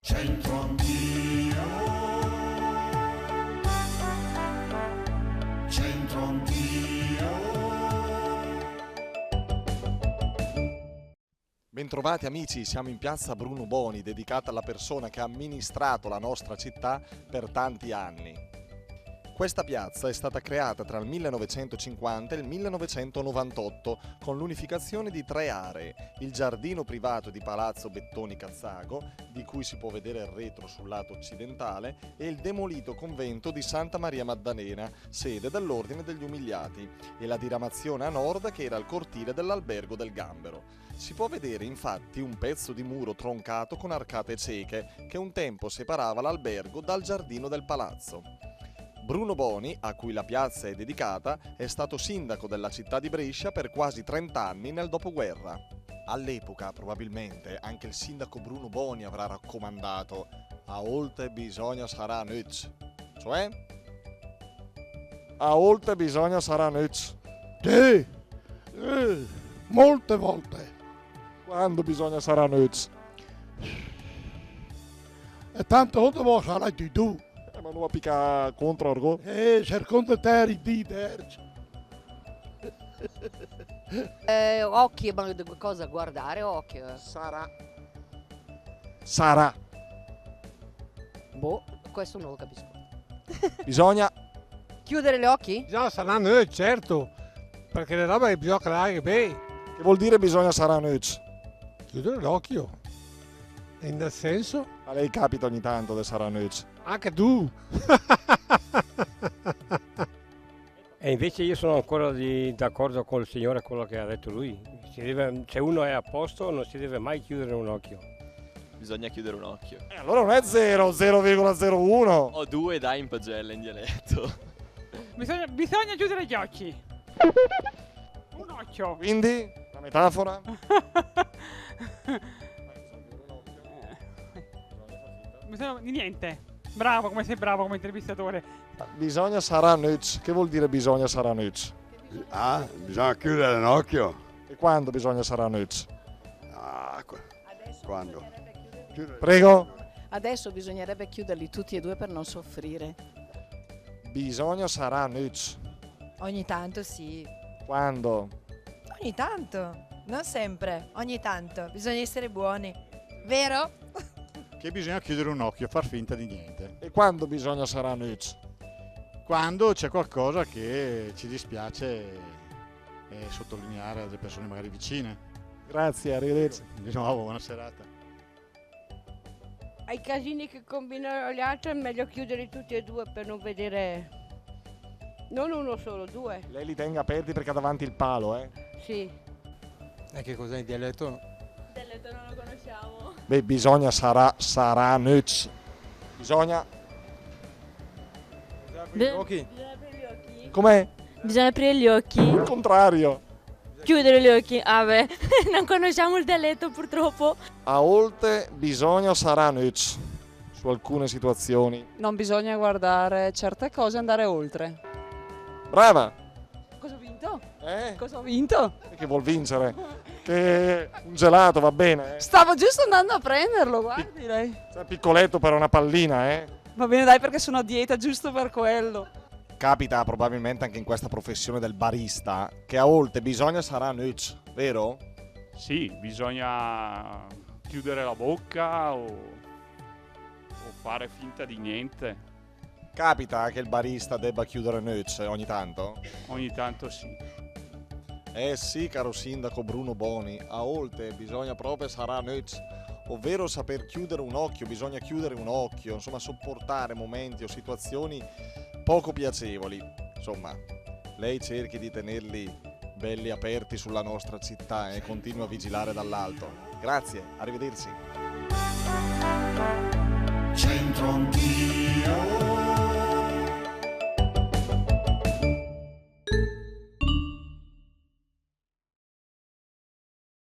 Centro Anch'io, Centro Anch'io. Bentrovati amici, siamo in piazza Bruno Boni, dedicata alla persona che ha amministrato la nostra città per tanti anni. Questa piazza è stata creata tra il 1950 e il 1998 con l'unificazione di tre aree: il giardino privato di Palazzo Bettoni Cazzago, di cui si può vedere il retro sul lato occidentale, e il demolito convento di Santa Maria Maddalena, sede dell'Ordine degli Umiliati, e la diramazione a nord che era il cortile dell'Albergo del Gambero. Si può vedere infatti un pezzo di muro troncato con arcate cieche che un tempo separava l'albergo dal giardino del palazzo. Bruno Boni, a cui la piazza è dedicata, è stato sindaco della città di Brescia per quasi 30 anni nel dopoguerra. All'epoca, probabilmente, anche il sindaco Bruno Boni avrà raccomandato «A volte bisogna sarà nüz», cioè «A volte bisogna sarà nüz». Sì, molte volte. Quando bisogna sarà nüz? E tante volte voi sarai tu. Ma non va pica contro Argo? Secondo te ridite. Occhi, ma cosa guardare? Occhio. Sarà. Boh, questo non lo capisco. Bisogna. Chiudere gli occhi? Bisogna saranno certo, perché le robe bisogna creare bene. Che vuol dire bisogna sarà nüz? Chiudere l'occhio. E in nel senso? A lei capita ogni tanto di sarà nüz. Anche tu. E invece io sono ancora d'accordo col signore quello che ha detto lui. Se uno è a posto non si deve mai chiudere un occhio. Bisogna chiudere un occhio. Allora non è 0,01. O due dai in pagella in dialetto. Bisogna chiudere gli occhi. Un occhio. Quindi, la metafora? Niente. Bravo, come sei bravo come intervistatore. Bisogna sarà nüz. Che vuol dire bisogna sarà nüz? Bisogna chiudere l'occhio. E quando bisogna sarà nüz? Quando? Prego? Adesso bisognerebbe chiuderli tutti e due per non soffrire. Bisogna sarà nüz. Ogni tanto sì. Quando? Ogni tanto. Non sempre. Ogni tanto. Bisogna essere buoni. Vero? Che bisogna chiudere un occhio e far finta di niente. E quando bisogna sarà nüz? Quando c'è qualcosa che ci dispiace sottolineare alle persone magari vicine. Grazie, arrivederci. Di nuovo, buona serata. Ai casini che combinano gli altri è meglio chiuderli tutti e due per non vedere, non uno solo, due. Lei li tenga aperti perché ha davanti il palo, eh? Sì. E che cos'è il dialetto? Il dialetto non lo conosciamo. Beh, bisogna sarà nüz. Bisogna. Bisogna aprire gli occhi. Com'è? Bisogna aprire gli occhi. Il contrario. Chiudere gli occhi. Ah beh, non conosciamo il dialetto purtroppo. A volte bisogna sarà nüz. Su alcune situazioni. Non bisogna guardare certe cose e andare oltre. Brava! Cosa ho vinto? Eh? Cosa ho vinto? Che vuol vincere? Che un gelato va bene, eh? Stavo giusto andando a prenderlo, guardi lei. Sei piccoletto per una pallina, eh? Va bene dai perché sono a dieta giusto per quello. Capita probabilmente anche in questa professione del barista che a volte bisogna sarà nüz, vero? Sì, bisogna chiudere la bocca o fare finta di niente. Capita che il barista debba chiudere nüz ogni tanto? Ogni tanto sì. Eh sì, caro sindaco Bruno Boni, a volte bisogna proprio sarà nüz, ovvero saper chiudere un occhio, bisogna chiudere un occhio, insomma sopportare momenti o situazioni poco piacevoli. Insomma, lei cerchi di tenerli belli aperti sulla nostra città e continua a vigilare dall'alto. Grazie, arrivederci.